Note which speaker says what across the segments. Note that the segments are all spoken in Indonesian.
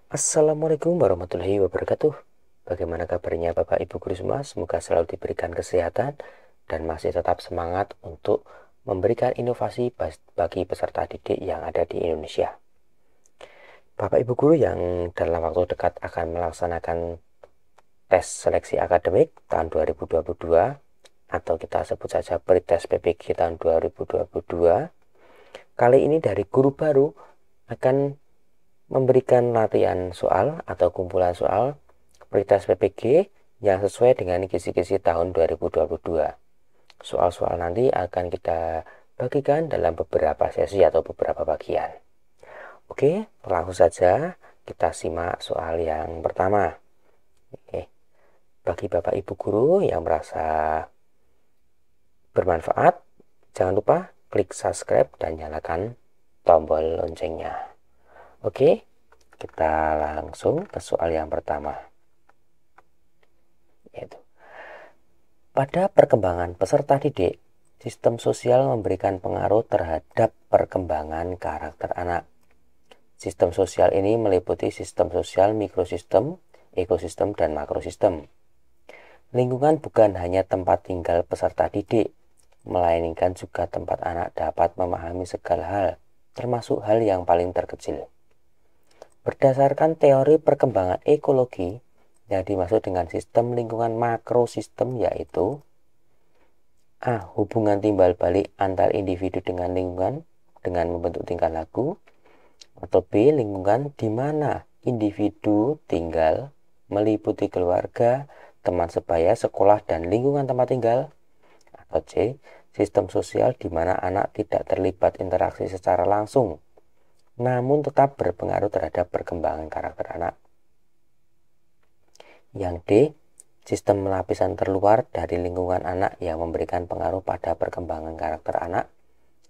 Speaker 1: Assalamualaikum warahmatullahi wabarakatuh. Bagaimana kabarnya Bapak Ibu Guru semua? Semoga selalu diberikan kesehatan dan masih tetap semangat untuk memberikan inovasi bagi peserta didik yang ada di Indonesia. Bapak Ibu Guru yang dalam waktu dekat akan melaksanakan tes seleksi akademik tahun 2022 atau kita sebut saja pretest PPG tahun 2022. Kali ini dari guru baru akan memberikan latihan soal atau kumpulan soal pretest PPG yang sesuai dengan kisi-kisi tahun 2022. Soal-soal nanti akan kita bagikan dalam beberapa sesi atau beberapa bagian. Oke, langsung saja kita simak soal yang pertama. Oke, bagi Bapak Ibu Guru yang merasa bermanfaat, jangan lupa klik subscribe dan nyalakan tombol loncengnya. Oke, kita langsung ke soal yang pertama. Yaitu, pada perkembangan peserta didik, sistem sosial memberikan pengaruh terhadap perkembangan karakter anak. Sistem sosial ini meliputi sistem sosial mikrosistem, ekosistem, dan makrosistem. Lingkungan bukan hanya tempat tinggal peserta didik, melainkan juga tempat anak dapat memahami segala hal, termasuk hal yang paling terkecil. Berdasarkan teori perkembangan ekologi, yang dimaksud dengan sistem lingkungan makrosistem yaitu A. Hubungan timbal balik antar individu dengan lingkungan dengan membentuk tingkah laku, atau B. Lingkungan di mana individu tinggal meliputi keluarga, teman sebaya, sekolah, dan lingkungan tempat tinggal, atau C. Sistem sosial di mana anak tidak terlibat interaksi secara langsung namun tetap berpengaruh terhadap perkembangan karakter anak. Yang D. Sistem lapisan terluar dari lingkungan anak yang memberikan pengaruh pada perkembangan karakter anak.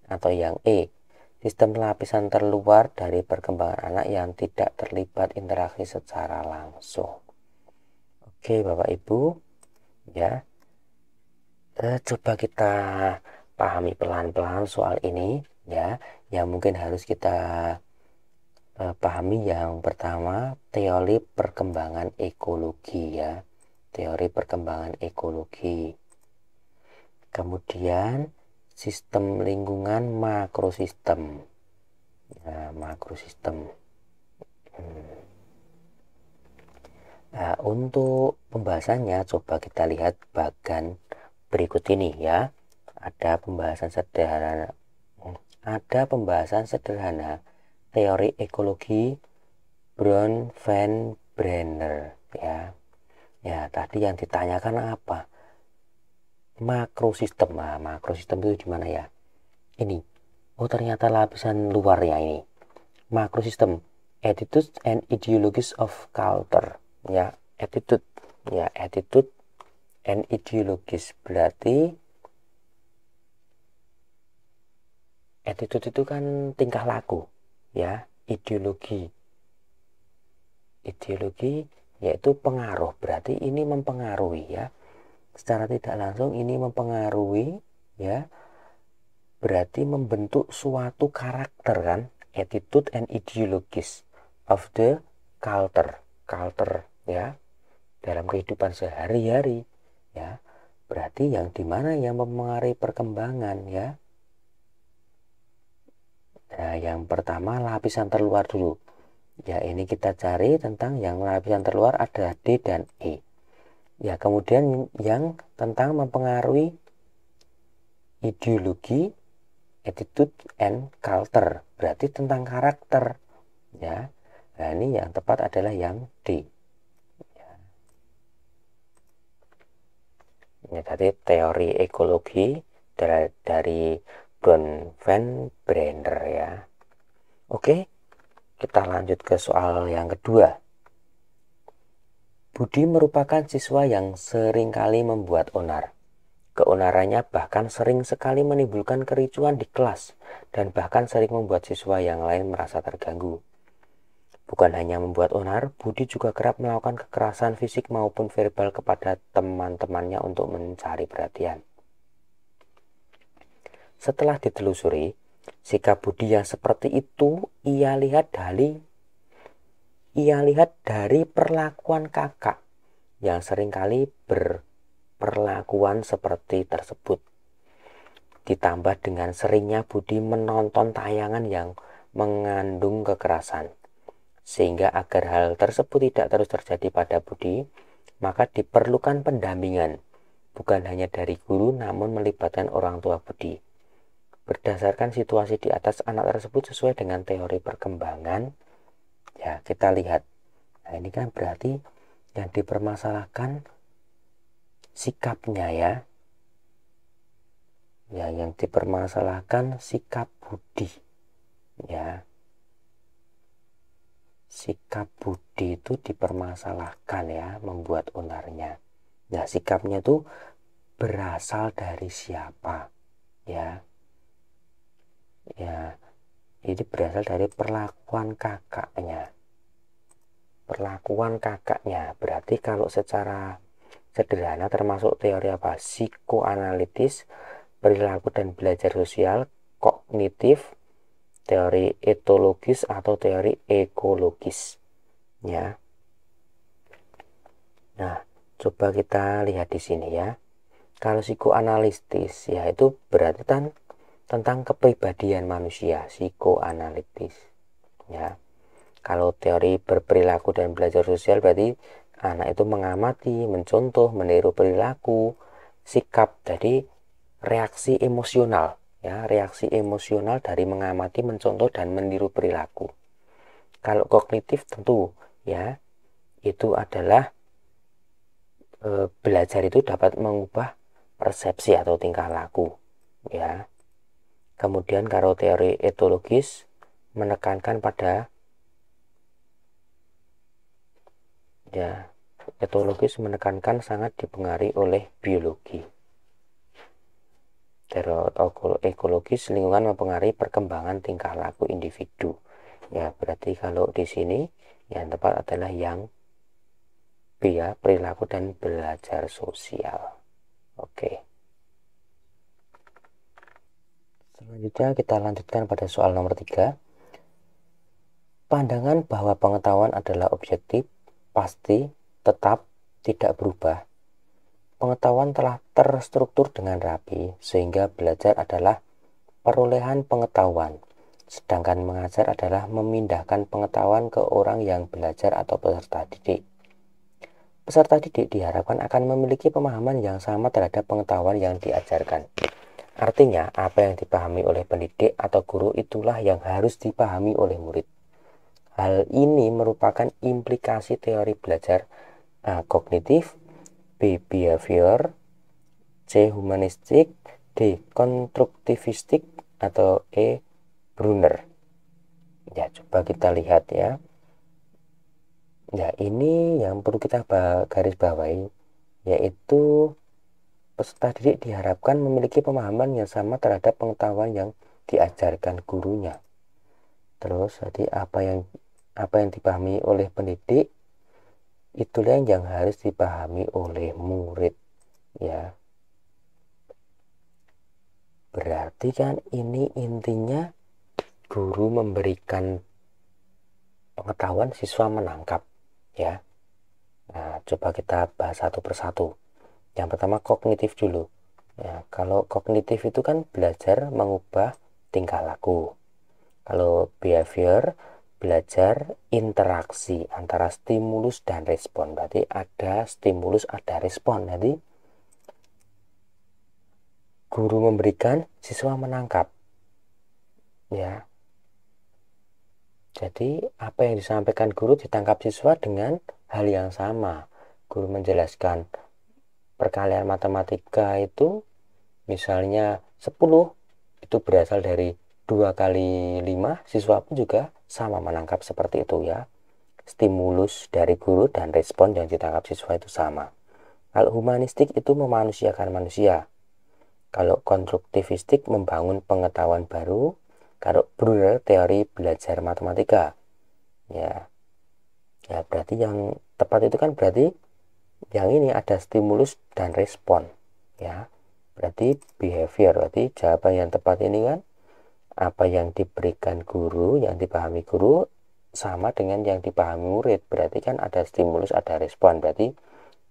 Speaker 1: Atau yang E. Sistem lapisan terluar dari perkembangan anak yang tidak terlibat interaksi secara langsung. Oke Bapak Ibu, ya, coba kita pahami pelan-pelan soal ini, ya, yang mungkin harus kita pahami. Yang pertama, teori perkembangan ekologi, ya, teori perkembangan ekologi. Kemudian sistem lingkungan makrosistem, ya, makrosistem. Nah, untuk pembahasannya coba kita lihat bagian berikut ini, ya. Ada pembahasan sederhana teori ekologi Brown Van Brenner, ya. Ya, tadi yang ditanyakan apa? Makrosistem. Nah, makrosistem itu di mana ya? Ini. Oh, ternyata lapisan luarnya ini. Makrosistem, attitude and ideologies of culture. Ya, attitude. Ya, attitude and ideologies berarti attitude itu kan tingkah laku, ya. Ideologi yaitu pengaruh, berarti ini mempengaruhi, ya, secara tidak langsung ini mempengaruhi, ya, berarti membentuk suatu karakter, kan, attitude and ideologies of the culture, ya, dalam kehidupan sehari-hari, ya, berarti yang dimana yang mempengaruhi perkembangan, ya. Nah, yang pertama lapisan terluar dulu. Ya, ini kita cari tentang yang lapisan terluar ada D dan E. Ya, kemudian yang tentang mempengaruhi ideologi, attitude and culture, berarti tentang karakter, ya. Nah, ini yang tepat adalah yang D. Ini tadi teori ekologi dari Brown Van Brenner, ya. Oke. Kita lanjut ke soal yang kedua. Budi merupakan siswa yang seringkali membuat onar. Keonarannya bahkan sering sekali menimbulkan kericuan di kelas dan bahkan sering membuat siswa yang lain merasa terganggu. Bukan hanya membuat onar, Budi juga kerap melakukan kekerasan fisik maupun verbal kepada teman-temannya untuk mencari perhatian. Setelah ditelusuri, sikap Budi yang seperti itu ia lihat ia lihat dari perlakuan kakak yang seringkali berperlakuan seperti tersebut. Ditambah dengan seringnya Budi menonton tayangan yang mengandung kekerasan. Sehingga agar hal tersebut tidak terus terjadi pada Budi, maka diperlukan pendampingan, bukan hanya dari guru namun melibatkan orang tua Budi. Berdasarkan situasi di atas, anak tersebut sesuai dengan teori perkembangan. Ya, kita lihat. Nah, ini kan berarti yang dipermasalahkan sikapnya ya. Ya, yang dipermasalahkan sikap Budi. Ya. Sikap Budi itu dipermasalahkan ya, membuat onarnya. Nah, sikapnya itu berasal dari siapa? Ya. Ya, ini berasal dari perlakuan kakaknya. Perlakuan kakaknya berarti kalau secara sederhana termasuk teori apa? Psikoanalitis, perilaku dan belajar sosial, kognitif, teori etologis atau teori ekologis. Ya. Nah, coba kita lihat di sini ya. Kalau psikoanalitis ya itu berarti tentang kepribadian manusia, psikoanalitis. Ya. Kalau teori berperilaku dan belajar sosial berarti anak itu mengamati, mencontoh, meniru perilaku, sikap, jadi reaksi emosional, ya, reaksi emosional dari mengamati, mencontoh dan meniru perilaku. Kalau kognitif tentu ya itu adalah belajar itu dapat mengubah persepsi atau tingkah laku, ya. Kemudian kalau teori etologis menekankan pada ya, etologis menekankan sangat dipengaruhi oleh biologi. Teori ekologis lingkungan mempengaruhi perkembangan tingkah laku individu. Ya, berarti kalau di sini yang tepat adalah yang B ya, perilaku dan belajar sosial. Oke. Selanjutnya kita lanjutkan pada soal nomor 3. Pandangan bahwa pengetahuan adalah objektif, pasti, tetap, tidak berubah. Pengetahuan telah terstruktur dengan rapi, sehingga belajar adalah perolehan pengetahuan, sedangkan mengajar adalah memindahkan pengetahuan ke orang yang belajar atau peserta didik. Peserta didik diharapkan akan memiliki pemahaman yang sama terhadap pengetahuan yang diajarkan. Artinya, apa yang dipahami oleh pendidik atau guru itulah yang harus dipahami oleh murid. Hal ini merupakan implikasi teori belajar A. Kognitif, B. Behavior, C. Humanistik, D. Konstruktivistik, atau E. Brunner. Ya, coba kita lihat ya. Ya, ini yang perlu kita garis bawahi, yaitu peserta didik diharapkan memiliki pemahaman yang sama terhadap pengetahuan yang diajarkan gurunya. Terus, jadi apa yang dipahami oleh pendidik itulah yang harus dipahami oleh murid, ya. Berarti kan ini intinya guru memberikan pengetahuan, siswa menangkap, ya. Nah, coba kita bahas satu persatu. Yang pertama kognitif dulu. Ya, kalau kognitif itu kan belajar mengubah tingkah laku. Kalau behavior, belajar interaksi antara stimulus dan respon. Berarti ada stimulus, ada respon. Jadi guru memberikan, siswa menangkap. Ya. Jadi apa yang disampaikan guru ditangkap siswa dengan hal yang sama. Guru menjelaskan perkalian matematika itu misalnya 10 itu berasal dari 2 kali 5, siswa pun juga sama menangkap seperti itu ya. Stimulus dari guru dan respon yang ditangkap siswa itu sama. Kalau humanistik itu memanusiakan manusia. Kalau konstruktivistik membangun pengetahuan baru. Kalau Brunner teori belajar matematika. Ya. Ya, berarti yang tepat itu kan berarti yang ini ada stimulus dan respon. Ya. Berarti behavior, berarti jawaban yang tepat ini kan apa yang diberikan guru, yang dipahami guru, sama dengan yang dipahami murid. Berarti kan ada stimulus, ada respon, berarti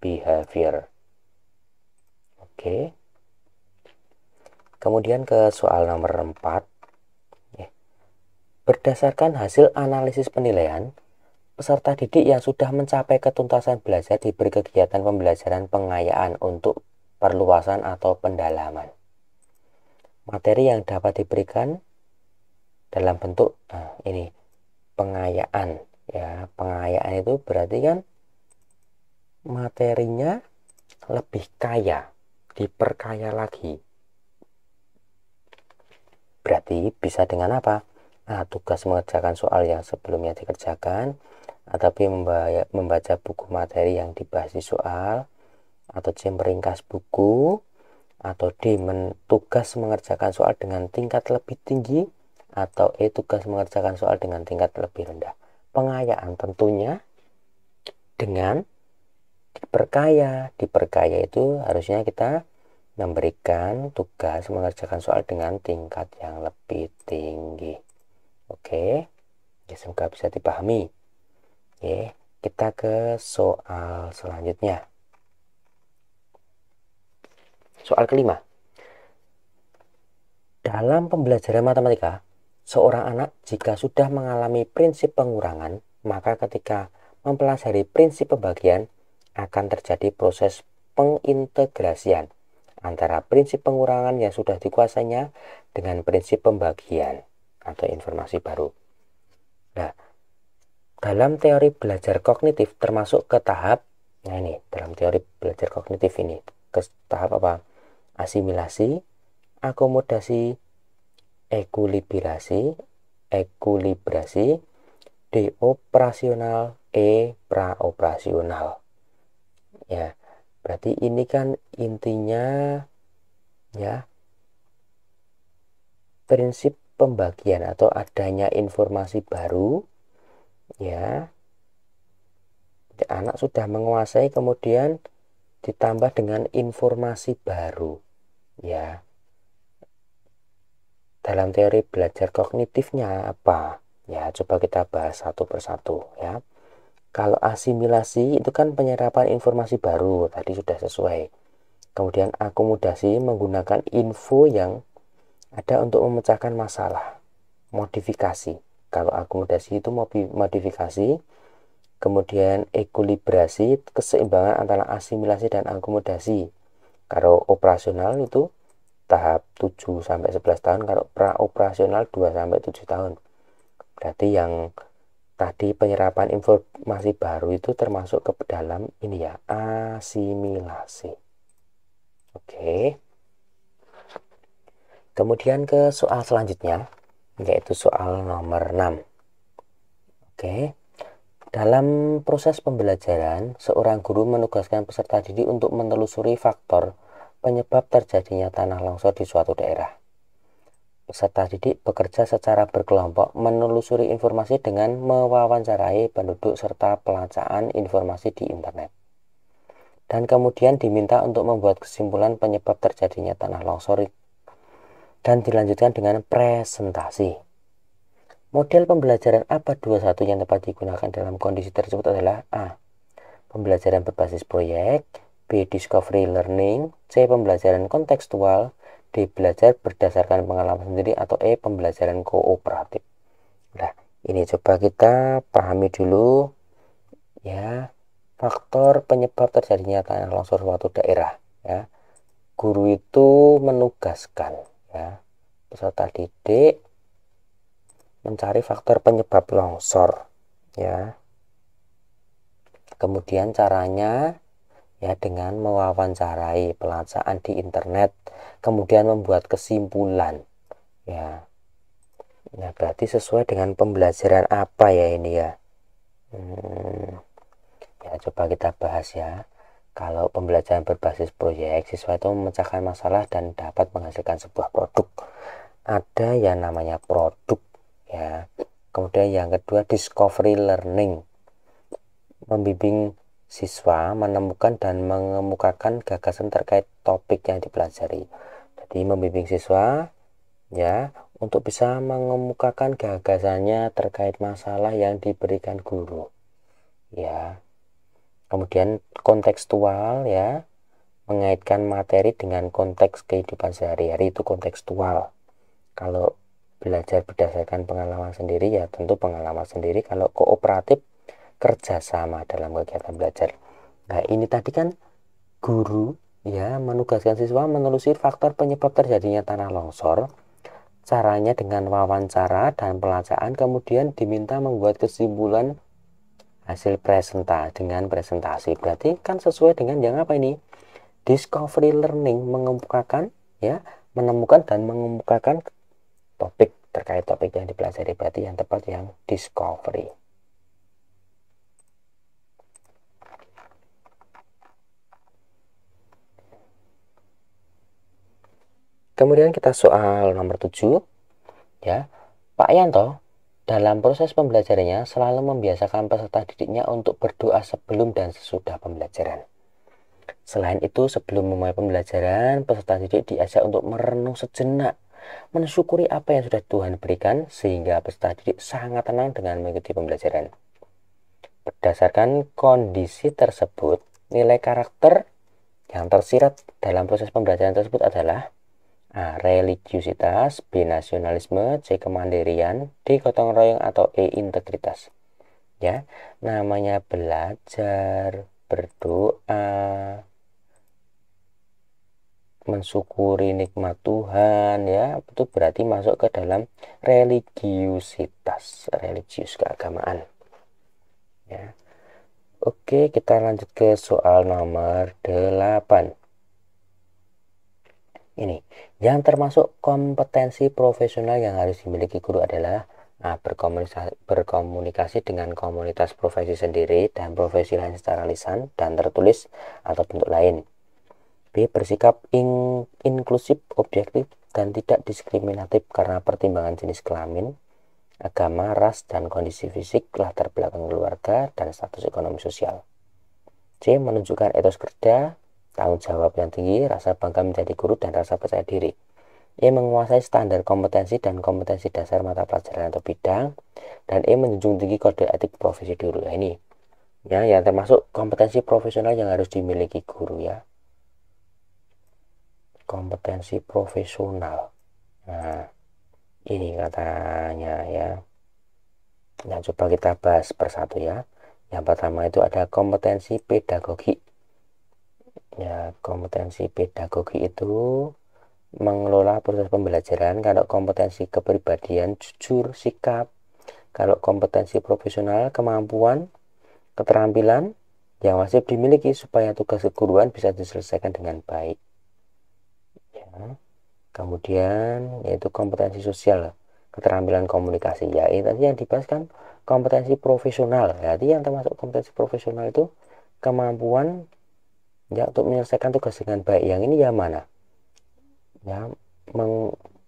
Speaker 1: behavior. Oke. Kemudian ke soal nomor 4. Berdasarkan hasil analisis penilaian, peserta didik yang sudah mencapai ketuntasan belajar diberi kegiatan pembelajaran pengayaan untuk perluasan atau pendalaman. Materi yang dapat diberikan dalam bentuk ini pengayaan, ya. Pengayaan itu berarti kan materinya lebih kaya, diperkaya lagi. Berarti bisa dengan apa? Tugas mengerjakan soal yang sebelumnya dikerjakan, atau B membaca buku materi yang dibahas di soal, atau C meringkas buku, atau D tugas mengerjakan soal dengan tingkat lebih tinggi, atau E tugas mengerjakan soal dengan tingkat lebih rendah. Pengayaan tentunya dengan diperkaya. Diperkaya itu harusnya kita memberikan tugas mengerjakan soal dengan tingkat yang lebih tinggi. Oke, ya, semoga bisa dipahami. Oke, kita ke soal selanjutnya. Soal kelima. Dalam pembelajaran matematika, seorang anak jika sudah mengalami prinsip pengurangan, maka ketika mempelajari prinsip pembagian akan terjadi proses pengintegrasian antara prinsip pengurangan yang sudah dikuasainya dengan prinsip pembagian atau informasi baru. Nah, dalam teori belajar kognitif termasuk ke tahap, dalam teori belajar kognitif ini ke tahap apa? Asimilasi, akomodasi, ekulibrasi, D operasional, E praoperasional. Ya, berarti ini kan intinya ya prinsip pembagian atau adanya informasi baru, ya. Anak sudah menguasai, kemudian ditambah dengan informasi baru, ya. Dalam teori belajar kognitifnya apa? Ya, coba kita bahas satu persatu, ya. Kalau asimilasi itu kan penyerapan informasi baru, tadi sudah sesuai. Kemudian akomodasi menggunakan info yang ada untuk memecahkan masalah. Modifikasi. Kalau akomodasi itu modifikasi. Kemudian ekulibrasi, keseimbangan antara asimilasi dan akomodasi. Kalau operasional itu tahap 7 sampai 11 tahun, kalau praoperasional 2 sampai 7 tahun. Berarti yang tadi penyerapan informasi baru itu termasuk ke dalam ini ya, asimilasi. Oke. Kemudian ke soal selanjutnya, yaitu soal nomor 6. Oke. Dalam proses pembelajaran, seorang guru menugaskan peserta didik untuk menelusuri faktor penyebab terjadinya tanah longsor di suatu daerah. Peserta didik bekerja secara berkelompok menelusuri informasi dengan mewawancarai penduduk serta pelacaan informasi di internet. Dan kemudian diminta untuk membuat kesimpulan penyebab terjadinya tanah longsor dan dilanjutkan dengan presentasi. Model pembelajaran abad 21 yang tepat digunakan dalam kondisi tersebut adalah A. Pembelajaran berbasis proyek, B. Discovery learning, C. Pembelajaran kontekstual, D. Belajar berdasarkan pengalaman sendiri, atau E. Pembelajaran kooperatif. Nah, ini coba kita pahami dulu ya, faktor penyebab terjadinya tanah longsor suatu daerah, ya. Guru itu menugaskan ya peserta didik mencari faktor penyebab longsor, ya. Kemudian caranya ya dengan mewawancarai, pelacaan di internet, kemudian membuat kesimpulan, ya. Nah, berarti sesuai dengan pembelajaran apa ya ini ya? Ya, coba kita bahas ya. Kalau pembelajaran berbasis proyek, siswa itu memecahkan masalah dan dapat menghasilkan sebuah produk. Ada yang namanya produk, ya. Kemudian yang kedua, discovery learning, membimbing siswa menemukan dan mengemukakan gagasan terkait topik yang dipelajari. Jadi membimbing siswa ya, untuk bisa mengemukakan gagasannya terkait masalah yang diberikan guru, ya. Kemudian kontekstual, ya, mengaitkan materi dengan konteks kehidupan sehari-hari, itu kontekstual. Kalau belajar berdasarkan pengalaman sendiri, ya tentu pengalaman sendiri. Kalau kooperatif, kerjasama dalam kegiatan belajar. Nah, ini tadi kan guru, ya, menugaskan siswa menelusuri faktor penyebab terjadinya tanah longsor. Caranya dengan wawancara dan pelacakan, kemudian diminta membuat kesimpulan hasil presentasi. Berarti kan sesuai dengan yang apa ini? Discovery learning, mengemukakan, ya, menemukan dan mengemukakan topik terkait topik yang dipelajari. Berarti yang tepat yang discovery. Kemudian kita soal nomor 7, ya. Pak Yanto dalam proses pembelajarannya selalu membiasakan peserta didiknya untuk berdoa sebelum dan sesudah pembelajaran. Selain itu, sebelum memulai pembelajaran, peserta didik diajak untuk merenung sejenak, mensyukuri apa yang sudah Tuhan berikan, sehingga peserta didik sangat tenang dengan mengikuti pembelajaran. Berdasarkan kondisi tersebut, nilai karakter yang tersirat dalam proses pembelajaran tersebut adalah A. Religiusitas, B. Nasionalisme, C. Kemandirian, D. Gotong royong, atau E. Integritas. Ya, namanya belajar, berdoa, mensyukuri nikmat Tuhan, ya, itu berarti masuk ke dalam religiusitas, religius keagamaan. Ya. Oke, kita lanjut ke soal nomor 8. Ini, yang termasuk kompetensi profesional yang harus dimiliki guru adalah berkomunikasi dengan komunitas profesi sendiri dan profesi lain secara lisan dan tertulis atau bentuk lain. B. Bersikap inklusif, objektif, dan tidak diskriminatif karena pertimbangan jenis kelamin, agama, ras, dan kondisi fisik, latar belakang keluarga, dan status ekonomi sosial. C. Menunjukkan etos kerja, tanggung jawab yang tinggi, rasa bangga menjadi guru, dan rasa percaya diri. E. Menguasai standar kompetensi dan kompetensi dasar mata pelajaran atau bidang. Dan E. Menjunjung tinggi kode etik profesi guru. Nah, ini ya, yang termasuk kompetensi profesional yang harus dimiliki guru, ya. Kompetensi profesional. Nah, ini katanya, ya. Nah, coba kita bahas persatu, ya. Yang pertama itu ada kompetensi pedagogi. Ya, kompetensi pedagogi itu mengelola proses pembelajaran. Kalau kompetensi kepribadian, jujur, sikap. Kalau kompetensi profesional, kemampuan, keterampilan yang wajib dimiliki supaya tugas keguruan bisa diselesaikan dengan baik. Ya. Kemudian yaitu kompetensi sosial, keterampilan komunikasi. Ya, ini tadi yang dibahas kan kompetensi profesional. Jadi yang termasuk kompetensi profesional itu kemampuan, ya, untuk menyelesaikan tugas dengan baik. Yang ini ya mana? Ya,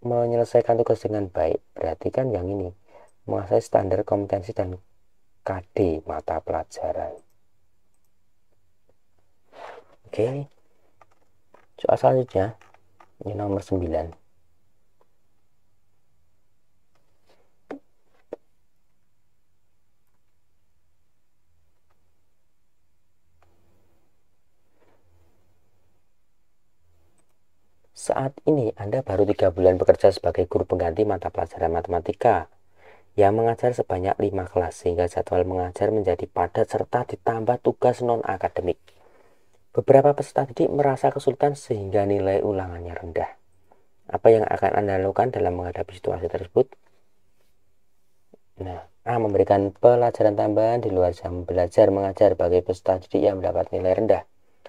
Speaker 1: menyelesaikan tugas dengan baik. Berarti kan yang ini menguasai standar kompetensi dan KD mata pelajaran. Oke. Soal selanjutnya ini nomor 9. Saat ini Anda baru 3 bulan bekerja sebagai guru pengganti mata pelajaran matematika yang mengajar sebanyak 5 kelas, sehingga jadwal mengajar menjadi padat serta ditambah tugas non-akademik. Beberapa peserta didik merasa kesulitan sehingga nilai ulangannya rendah. Apa yang akan Anda lakukan dalam menghadapi situasi tersebut? Nah, A. Memberikan pelajaran tambahan di luar jam belajar mengajar bagi peserta didik yang mendapat nilai rendah,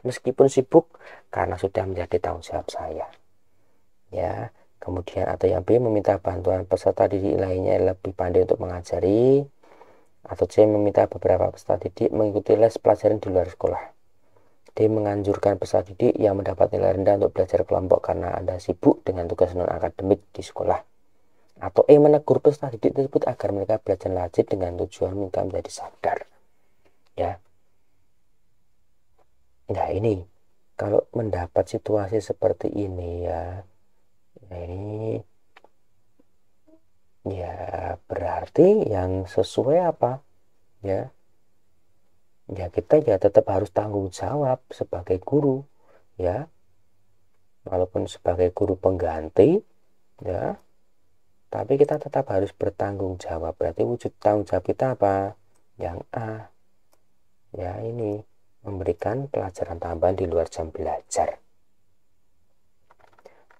Speaker 1: meskipun sibuk, karena sudah menjadi tanggung jawab saya. Ya, kemudian atau yang B. Meminta bantuan peserta didik lainnya yang lebih pandai untuk mengajari. Atau C. Meminta beberapa peserta didik mengikuti les pelajaran di luar sekolah. D. Menganjurkan peserta didik yang mendapat nilai rendah untuk belajar kelompok karena Anda sibuk dengan tugas non-akademik di sekolah. Atau E. Menegur peserta didik tersebut agar mereka belajar rajin dengan tujuan mereka menjadi sadar. Ya. Nah, ini kalau mendapat situasi seperti ini, ya, nah ini Ya, berarti yang sesuai apa? Ya, ya kita ya tetap harus tanggung jawab sebagai guru, ya. Walaupun sebagai guru pengganti, ya, tapi kita tetap harus bertanggung jawab. Berarti wujud tanggung jawab kita apa? Yang A, ya ini, memberikan pelajaran tambahan di luar jam belajar.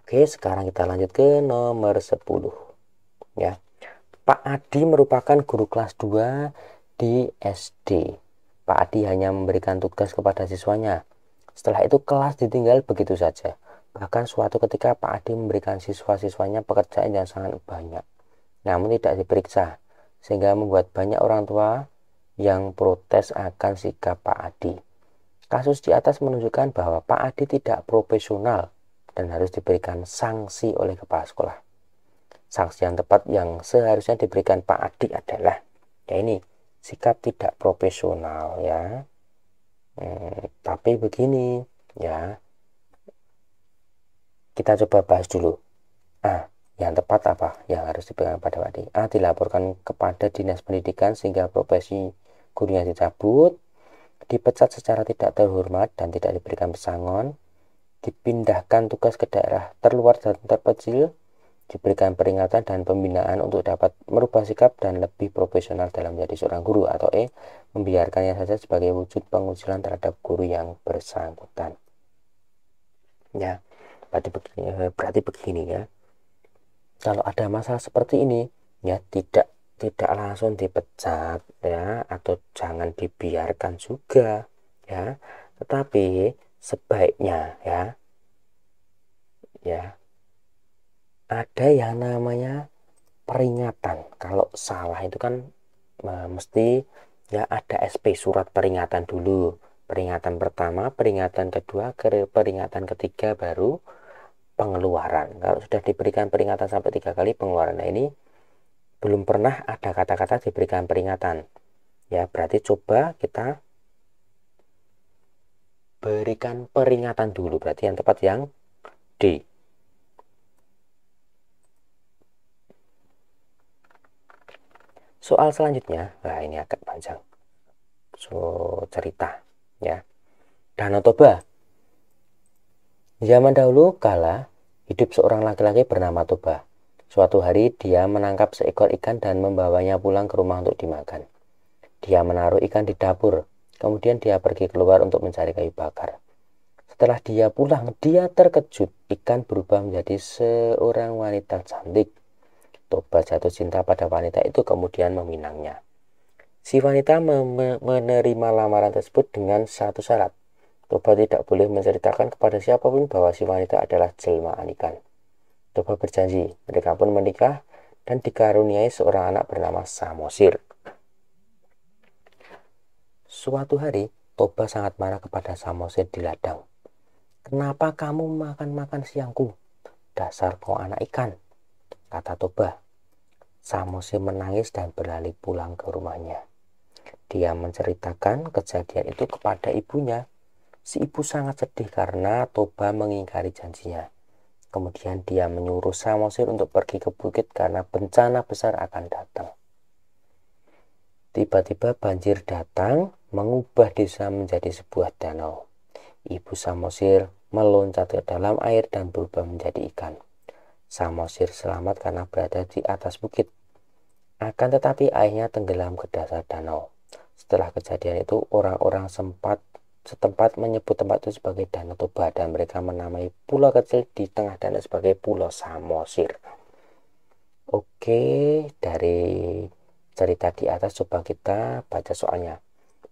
Speaker 1: Oke, sekarang kita lanjut ke nomor 10. Ya. Pak Adi merupakan guru kelas 2 di SD. Pak Adi hanya memberikan tugas kepada siswanya. Setelah itu kelas ditinggal begitu saja. Bahkan suatu ketika Pak Adi memberikan siswa-siswanya pekerjaan yang sangat banyak, namun tidak diperiksa, sehingga membuat banyak orang tua yang protes akan sikap Pak Adi. Kasus di atas menunjukkan bahwa Pak Adi tidak profesional dan harus diberikan sanksi oleh kepala sekolah. Sanksi yang tepat yang seharusnya diberikan Pak Adi adalah, ya ini, sikap tidak profesional, ya. Tapi begini, ya, kita coba bahas dulu. Yang tepat apa yang harus diberikan pada Pak Adi? A, dilaporkan kepada dinas pendidikan sehingga profesi gurunya dicabut, dipecat secara tidak terhormat dan tidak diberikan pesangon, dipindahkan tugas ke daerah terluar dan terpencil, diberikan peringatan dan pembinaan untuk dapat merubah sikap dan lebih profesional dalam menjadi seorang guru, atau E, membiarkannya saja sebagai wujud pengucilan terhadap guru yang bersangkutan. Ya, berarti begini ya. Kalau ada masalah seperti ini, ya tidak langsung dipecat, ya, atau jangan dibiarkan juga, ya, tetapi sebaiknya, ya ada yang namanya peringatan. Kalau salah itu kan mesti ya ada SP, surat peringatan dulu. Peringatan pertama, peringatan kedua, peringatan ketiga, baru pengeluaran. Kalau sudah diberikan peringatan sampai 3 kali pengeluaran, nah ini belum pernah ada kata-kata diberikan peringatan. Ya, berarti coba kita berikan peringatan dulu. Berarti yang tepat yang D. Soal selanjutnya, nah ini agak panjang. Cerita, ya. Danau Toba. Zaman dahulu kala, hidup seorang laki-laki bernama Toba. Suatu hari dia menangkap seekor ikan dan membawanya pulang ke rumah untuk dimakan. Dia menaruh ikan di dapur, kemudian dia pergi keluar untuk mencari kayu bakar. Setelah dia pulang, dia terkejut. Ikan berubah menjadi seorang wanita cantik. Toba jatuh cinta pada wanita itu kemudian meminangnya. Si wanita menerima lamaran tersebut dengan satu syarat. Toba tidak boleh menceritakan kepada siapapun bahwa si wanita adalah jelmaan ikan. Toba berjanji, mereka pun menikah dan dikaruniai seorang anak bernama Samosir. Suatu hari, Toba sangat marah kepada Samosir di ladang. Kenapa kamu makan-makan siangku? Dasar kau anak ikan, kata Toba. Samosir menangis dan berlari pulang ke rumahnya. Dia menceritakan kejadian itu kepada ibunya. Si ibu sangat sedih karena Toba mengingkari janjinya. Kemudian dia menyuruh Samosir untuk pergi ke bukit karena bencana besar akan datang. Tiba-tiba banjir datang, mengubah desa menjadi sebuah danau. Ibu Samosir meloncat ke dalam air dan berubah menjadi ikan. Samosir selamat karena berada di atas bukit. Akan tetapi airnya tenggelam ke dasar danau. Setelah kejadian itu, orang-orang setempat menyebut tempat itu sebagai Danau Toba dan mereka menamai pulau kecil di tengah danau sebagai Pulau Samosir. Oke, dari cerita di atas coba kita baca soalnya.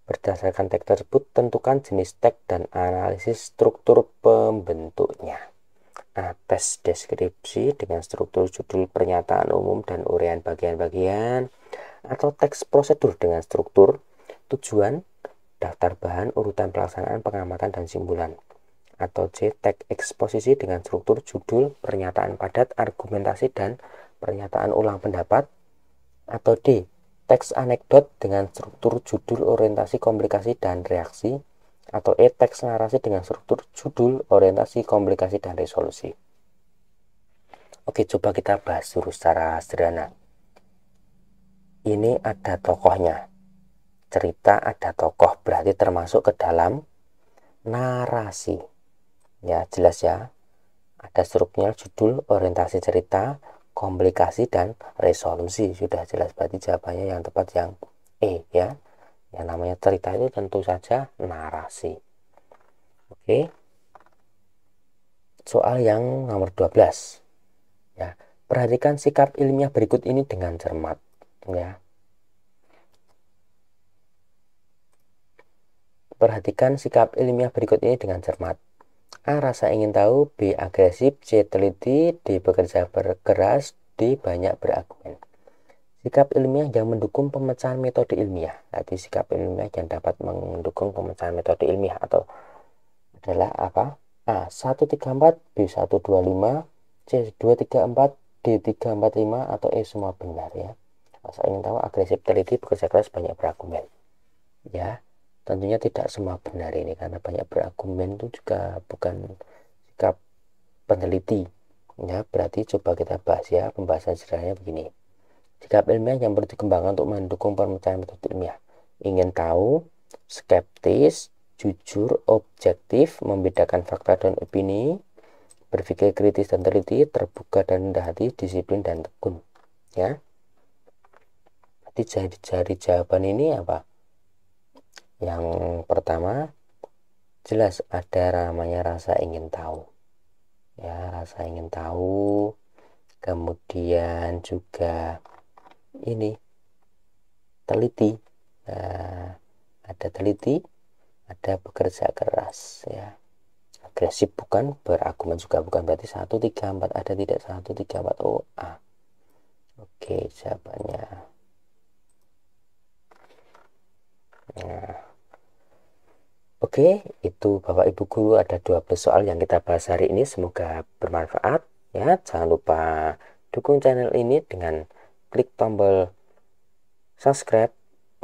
Speaker 1: Berdasarkan teks tersebut, tentukan jenis teks dan analisis struktur pembentuknya. Nah, tes deskripsi dengan struktur judul, pernyataan umum, dan uraian bagian-bagian. Atau teks prosedur dengan struktur, tujuan, daftar bahan, urutan pelaksanaan, pengamatan, dan simpulan. Atau C, teks eksposisi dengan struktur judul, pernyataan padat, argumentasi, dan pernyataan ulang pendapat. Atau D, teks anekdot dengan struktur judul, orientasi, komplikasi, dan reaksi. Atau E, teks narasi dengan struktur judul, orientasi, komplikasi, dan resolusi. Oke, coba kita bahas dulu secara sederhana. ini ada tokohnya. Cerita ada tokoh, berarti termasuk ke dalam narasi. Ya, jelas ya. Ada strukturnya, judul, orientasi cerita, komplikasi, dan resolusi. Sudah jelas, berarti jawabannya yang tepat yang E ya. Yang namanya cerita itu tentu saja narasi. Oke. Soal yang nomor 12. Ya, perhatikan sikap ilmiah berikut ini dengan cermat. Ya. Perhatikan sikap ilmiah berikut ini dengan cermat. A. Rasa ingin tahu. B. Agresif. C. Teliti. D. Bekerja keras. D. Banyak berargumen. Sikap ilmiah yang mendukung pemecahan metode ilmiah. Jadi sikap ilmiah yang dapat mendukung pemecahan metode ilmiah atau adalah apa? A. 134. B. 125. C. 234. D. 345 atau E. Semua benar ya. Rasa ingin tahu, agresif, teliti, bekerja keras, banyak berargumen. Ya, tentunya tidak semua benar ini karena banyak berargumen itu juga bukan sikap peneliti. Ya, berarti coba kita bahas ya, pembahasan sederhananya begini. Sikap ilmiah yang perlu dikembangkan untuk mendukung pemecahan metode ilmiah. Ingin tahu, skeptis, jujur, objektif, membedakan fakta dan opini, berpikir kritis dan teliti, terbuka dan rendah hati, disiplin dan tekun. Ya, berarti jari-jari jawaban ini apa? Yang pertama, jelas ada namanya rasa ingin tahu. Ya, rasa ingin tahu. Kemudian juga ini teliti. Nah, ada teliti, ada bekerja keras ya. Agresif bukan, berargumen juga bukan, berarti 134 ada tidak 134. Oh, A. Oke, jawabannya. Nah, oke, itu Bapak Ibu guru ada 12 soal yang kita bahas hari ini, semoga bermanfaat ya. Jangan lupa dukung channel ini dengan klik tombol subscribe,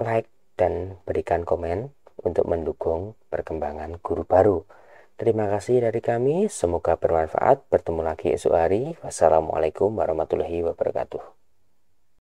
Speaker 1: like, dan berikan komen untuk mendukung perkembangan guru baru. Terima kasih dari kami, semoga bermanfaat. Bertemu lagi esok hari. Wassalamualaikum warahmatullahi wabarakatuh.